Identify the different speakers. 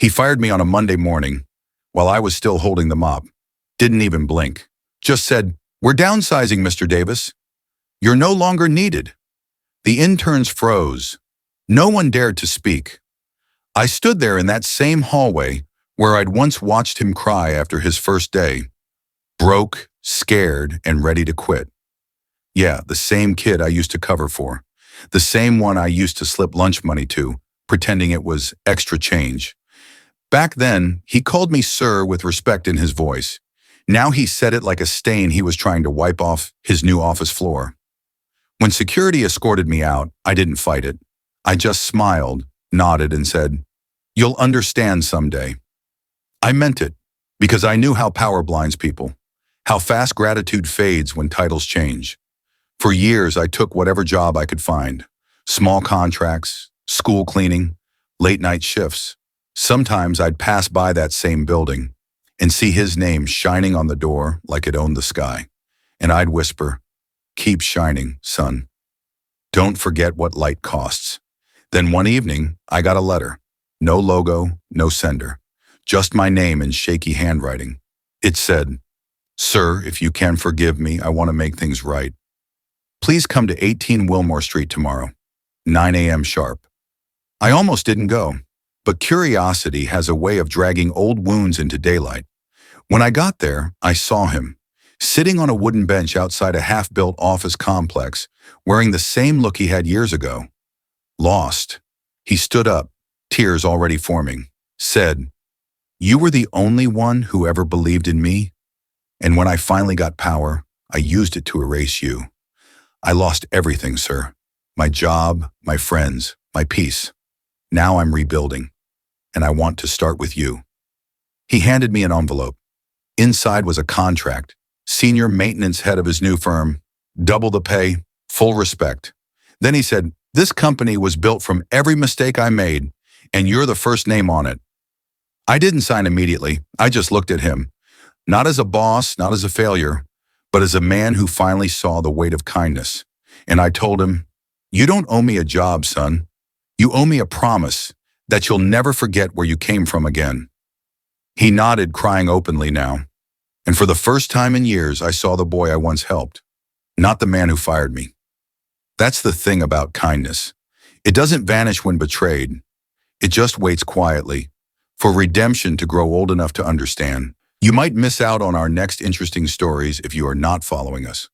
Speaker 1: He fired me on a Monday morning while I was still holding the mop. Didn't even blink. Just said, "We're downsizing, Mr. Davis. You're no longer needed." The interns froze. No one dared to speak. I stood there in that same hallway where I'd once watched him cry after his first day. Broke, scared, and ready to quit. Yeah, the same kid I used to cover for. The same one I used to slip lunch money to, pretending it was extra change. Back then, he called me sir with respect in his voice. Now he said it like a stain he was trying to wipe off his new office floor. When security escorted me out, I didn't fight it. I just smiled, nodded, and said, "You'll understand someday." I meant it, because I knew how power blinds people, how fast gratitude fades when titles change. For years, I took whatever job I could find. Small contracts, school cleaning, late-night shifts. Sometimes I'd pass by that same building and see his name shining on the door like it owned the sky. And I'd whisper, "Keep shining, son. Don't forget what light costs." Then one evening, I got a letter. No logo, no sender. Just my name in shaky handwriting. It said, "Sir, if you can forgive me, I want to make things right. Please come to 18 Wilmore Street tomorrow, 9 a.m. sharp." I almost didn't go, but curiosity has a way of dragging old wounds into daylight. When I got there, I saw him, sitting on a wooden bench outside a half-built office complex, wearing the same look he had years ago. Lost. He stood up, tears already forming, said, "You were the only one who ever believed in me, and when I finally got power, I used it to erase you. I lost everything, sir. My job, my friends, my peace. Now I'm rebuilding, and I want to start with you." He handed me an envelope. Inside was a contract, senior maintenance head of his new firm, double the pay, full respect. Then he said, "This company was built from every mistake I made, and you're the first name on it." I didn't sign immediately. I just looked at him, not as a boss, not as a failure, but as a man who finally saw the weight of kindness. And I told him, "You don't owe me a job, son. You owe me a promise that you'll never forget where you came from again." He nodded, crying openly now. And for the first time in years, I saw the boy I once helped, not the man who fired me. That's the thing about kindness. It doesn't vanish when betrayed. It just waits quietly for redemption to grow old enough to understand. You might miss out on our next interesting stories if you are not following us.